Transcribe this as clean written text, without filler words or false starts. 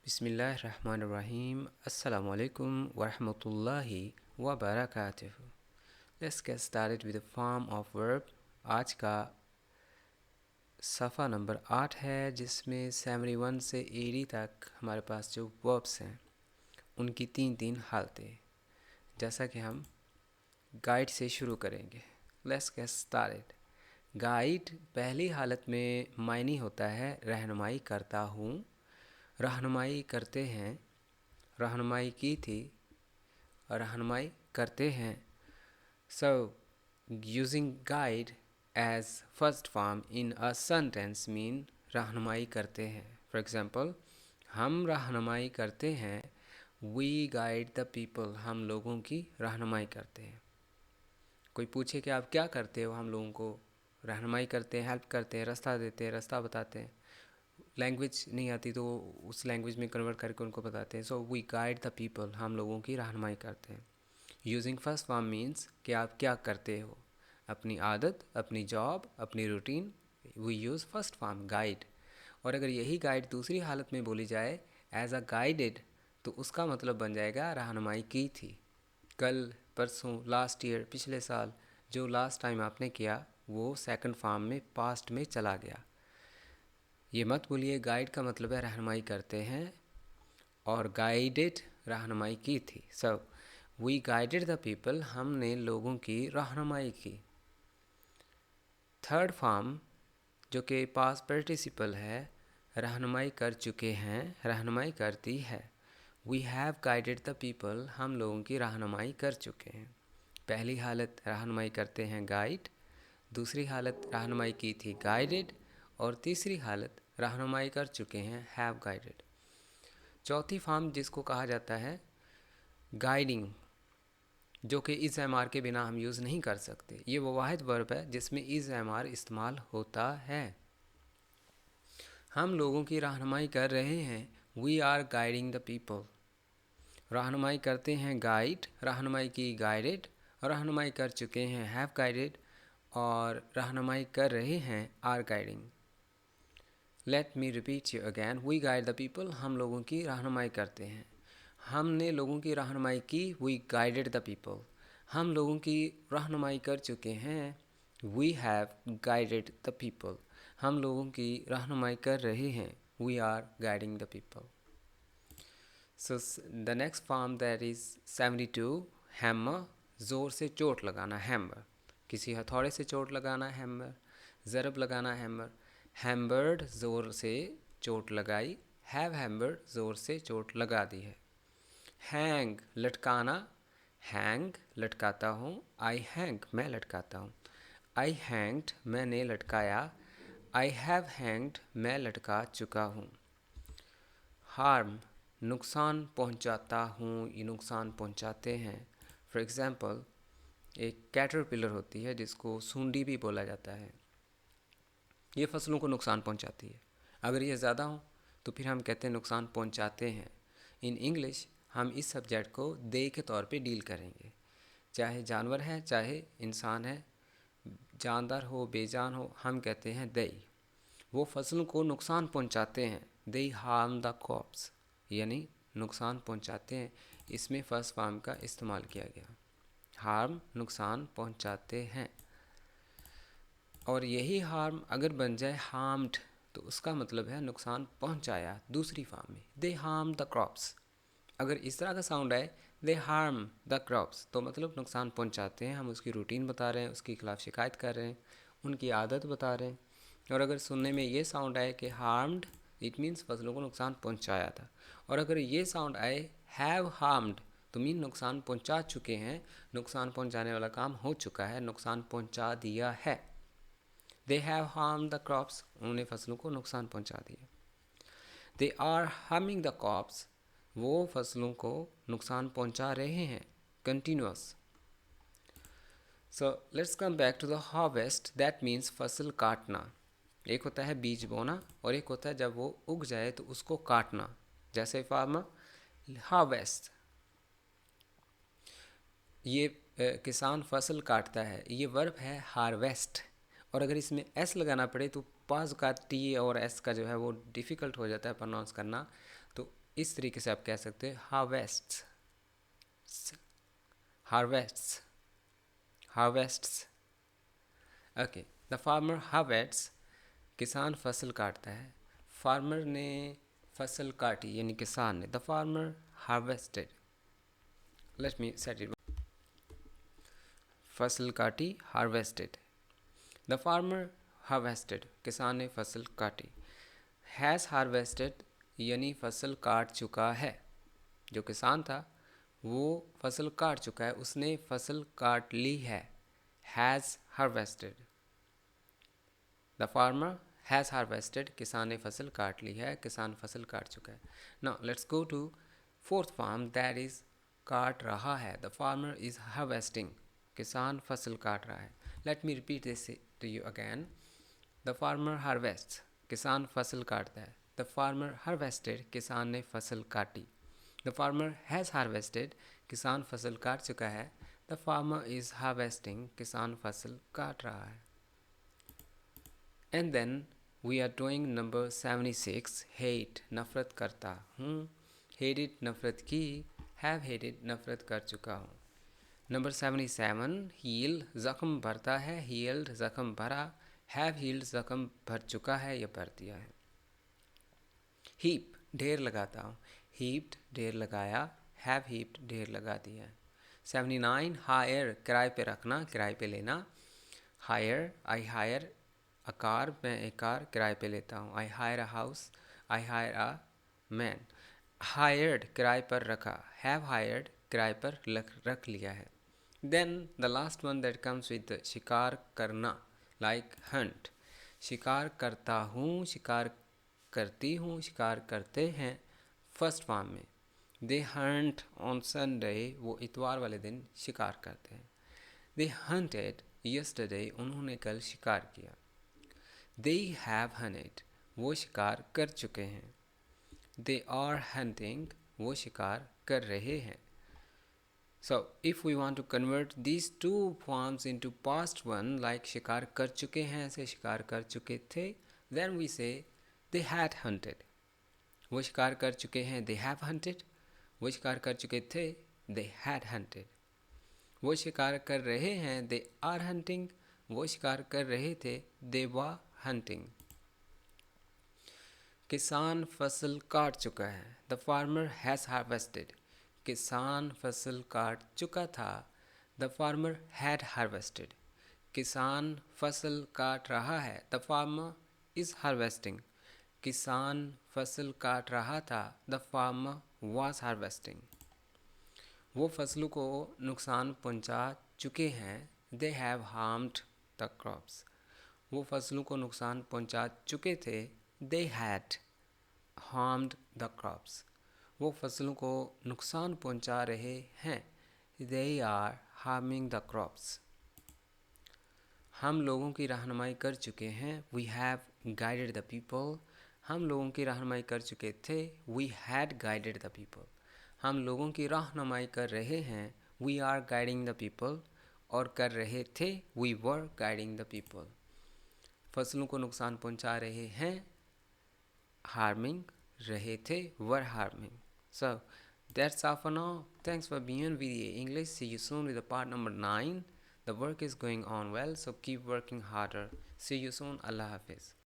बिस्मिल्लाहिर्रहमानिर्रहीम अस्सलामुअलैकुम वरहमतुल्लाहि वबरकातुहू। Let's get started with the form of verb. आज का सफ़ा नंबर 8 है, जिसमें 71 से 80 तक हमारे पास जो वर्ब्स हैं उनकी तीन तीन हालतें। जैसा कि हम गाइड से शुरू करेंगे। Let's get started. गाइड पहली हालत में मायनी होता है रहनुमाई करता हूँ, रहनुमाई करते हैं, रहनुमाई की थी, रहनुमाई करते हैं। So, using guide as first form in a sentence mean रहनुमाई करते हैं। For example, हम रहनुमाई करते हैं, we guide the people, हम लोगों की रहनुमाई करते हैं। कोई पूछे कि आप क्या करते हो, हम लोगों को रहनुमाई करते हैं, हेल्प करते हैं, रास्ता देते हैं, रास्ता बताते हैं। लैंग्वेज नहीं आती तो उस लैंग्वेज में कन्वर्ट करके उनको बताते हैं। So we guide the people, हम लोगों की रहनुमाई करते हैं। यूजिंग फर्स्ट फॉर्म मीन्स कि आप क्या करते हो, अपनी आदत, अपनी जॉब, अपनी routine. We use first form guide. और अगर यही गाइड दूसरी हालत में बोली जाए एज अ गाइडेड, तो उसका मतलब बन जाएगा रहनुमाई की थी। कल, परसों, लास्ट ईयर, पिछले साल जो लास्ट टाइम आपने किया वो सेकंड फॉर्म में पास्ट में चला गया। ये मत भूलिए, गाइड का मतलब है रहनुमाई करते हैं और गाइडेड रहनुमाई की थी। So we guided the people, हमने लोगों की रहनुमाई की। थर्ड फॉर्म जो कि पास्ट पार्टिसिपल है, रहनुमाई कर चुके हैं, रहनुमाई करती है। We have guided the people, हम लोगों की रहनुमाई कर चुके हैं। पहली हालत रहनुमाई करते हैं गाइड, दूसरी हालत रहनुमाई की थी गाइडेड, और तीसरी हालत रहनुमाई कर चुके हैं हैव गाइडेड। चौथी फॉर्म जिसको कहा जाता है गाइडिंग, जो कि इज़ एम आर के बिना हम यूज़ नहीं कर सकते। ये वो वाहिद वर्ब है जिसमें इज़ एम आर इस्तेमाल होता है। हम लोगों की रहनुमाई कर रहे हैं, we are guiding the people. रहनुमाई करते हैं गाइड, रहनुमाई की गाइडेड, रहनुमाई कर चुके हैं हैव गाइडेड, और रहनुमाई कर रहे हैं are guiding. Let me repeat you again. We guide the people, हम लोगों की रहनुमाई करते हैं। हमने लोगों की रहनुमाई की, वी गाइडेड द पीपल। हम लोगों की रहनुमाई कर चुके हैं, we have guided the people. हम लोगों की रहनुमाई कर रहे हैं, we are guiding the people. So the next form that is 72, hammer, ज़ोर से चोट लगाना, हैमर। किसी हथौड़े से चोट लगाना, हैमर। ज़रब लगाना, हैमर। हैम्बर्ड, ज़ोर से चोट लगाई। हैव हैम्बर्ड, ज़ोर से चोट लगा दी है। हैंग, लटकाना, हैंग, लटकाता हूँ। आई हैंग, मैं लटकाता हूँ। आई हैंग्ड, मैंने लटकाया। आई हैव हैंग्ड, मैं लटका चुका हूँ। हार्म, नुकसान पहुँचाता हूँ, ये नुकसान पहुँचाते हैं। फॉर एग्ज़ाम्पल, एक कैटरपिलर होती है जिसको सूंडी भी बोला जाता है, ये फसलों को नुकसान पहुंचाती है। अगर ये ज़्यादा हो तो फिर हम कहते हैं नुकसान पहुंचाते हैं। इन इंग्लिश हम इस सब्जेक्ट को दे के तौर पे डील करेंगे। चाहे जानवर है, चाहे इंसान है, जानदार हो, बेजान हो, हम कहते हैं दे। वो फसलों को नुकसान पहुंचाते हैं, दे हार्म द क्रॉप्स, यानी नुकसान पहुंचाते हैं। इसमें फर्स्ट फॉर्म का इस्तेमाल किया गया। हार्म, नुकसान पहुंचाते हैं। और यही हार्म अगर बन जाए हार्म्ड, तो उसका मतलब है नुकसान पहुंचाया। दूसरी फॉर्म में दे हार्म द क्रॉप्स, अगर इस तरह का साउंड आए दे हार्म द क्रॉप्स, तो मतलब नुकसान पहुंचाते हैं। हम उसकी रूटीन बता रहे हैं, उसके खिलाफ शिकायत कर रहे हैं, उनकी आदत बता रहे हैं। और अगर सुनने में ये साउंड आए कि हार्म्ड, इट मीन्स फसलों को नुकसान पहुंचाया था। और अगर ये साउंड आए हैव हार्म्ड, तो मीन नुकसान पहुंचा चुके हैं, नुकसान पहुंचाने वाला काम हो चुका है, नुकसान पहुंचा दिया है। They have harm the crops, उन्होंने फसलों को नुकसान पहुंचा दिया। They are harming the crops, वो फसलों को नुकसान पहुंचा रहे हैं, continuous. So let's come back to the harvest, that means फसल काटना। एक होता है बीज बोना और एक होता है जब वो उग जाए तो उसको काटना। जैसे फार्मर हार्वेस्ट, ये किसान फसल काटता है, ये वर्ब है हार्वेस्ट। और अगर इसमें एस लगाना पड़े तो पास का टी और एस का जो है वो डिफ़िकल्ट हो जाता है प्रोनाउंस करना, तो इस तरीके से आप कह सकते हैं हार्वेस्ट्स, हार्वेस्ट्स, हार्वेस्ट्स। ओके, द फार्मर हार्वेस्ट्स, किसान फसल काटता है। फार्मर ने फसल काटी यानी किसान ने। The farmer harvested, let me set it, फसल काटी, हार्वेस्टेड। द फार्मर हार्वेस्टेड, किसान ने फसल काटी। हैज़ हार्वेस्टेड यानी फसल काट चुका है। जो किसान था वो फसल काट चुका है, उसने फसल काट ली है। Has harvested, the farmer has harvested, किसान ने फसल काट ली है, किसान फसल काट चुका है। Now let's go to fourth form, that is काट रहा है। द फार्मर इज़ हार्वेस्टिंग, किसान फसल काट रहा है। Let me repeat this to you again. The farmer harvests, किसान फसल काटता है। द फार्मर हार्वेस्टेड, किसान ने फसल काटी। द फार्मर हैज़ हार्वेस्टेड, किसान फसल काट चुका है। द फार्मर इज़ हार्वेस्टिंग, किसान फसल काट रहा है। And then we are doing number 76, hate, नफ़रत करता हूँ। हेटेड, नफ़रत की। हैव हेटेड, नफ़रत कर चुका हूँ। नंबर 77, हील, ज़ख्म भरता है। हील्ड, ज़ख्म भरा। हैव हील्ड, ज़ख्म भर चुका है या भर दिया है। हीप, ढेर लगाता हूँ। हीप्ड, ढेर लगाया। हैव हीप्ड, ढेर लगा दिया है। 79, हायर, किराए पे रखना, किराए पे लेना। Hire, I hire a car, मैं एक कार किराए पे लेता हूँ। I hire a house, I hire a man. Hired, किराए पर रखा। हैव हायर्ड, किराए पर रख लिया है। Then the last one that comes with शिकार करना, लाइक हंट, शिकार करता हूँ, शिकार करती हूँ, शिकार करते हैं। फर्स्ट फॉर्म में दे हंट ऑन संडे, वो इतवार वाले दिन शिकार करते हैं। दे हंटेड यस्टरडे, उन्होंने कल शिकार किया। दे हैव हंटेड, वो शिकार कर चुके हैं। दे आर हंटिंग, वो शिकार कर रहे हैं। So if we want to convert these two forms into past one, like शिकार कर चुके हैं से शिकार कर चुके थे, then we say they had hunted, वो शिकार कर चुके हैं, they have hunted, वो शिकार कर चुके थे, they had hunted, वो शिकार कर रहे हैं, they are hunting, वो शिकार कर रहे थे, they were hunting। किसान फसल काट चुका है, द फार्मर हैज़ हार्वेस्टेड, किसान फसल काट चुका था, द फार्मर हैड हार्वेस्टेड, किसान फसल काट रहा है, द फार्मर इज़ हार्वेस्टिंग, किसान फसल काट रहा था, द फार्मर वाज हार्वेस्टिंग। वो फसलों को नुकसान पहुंचा चुके हैं, they have harmed the crops, वो फसलों को नुकसान पहुंचा चुके थे, they had harmed the crops, वो फसलों को नुकसान पहुंचा रहे हैं, they are harming the crops. हम लोगों की रहनुमाई कर चुके हैं, we have guided the people, हम लोगों की रहनुमाई कर चुके थे, we had guided the people, हम लोगों की रहनुमाई कर रहे हैं, we are guiding the people, और कर रहे थे, we were guiding the people. फसलों को नुकसान पहुंचा रहे हैं, हार्मिंग, रहे थे, were harming. So that's all for now. Thanks for being with the English. See you soon with the part number 9. The work is going on well, so keep working harder. See you soon. Allah Hafiz.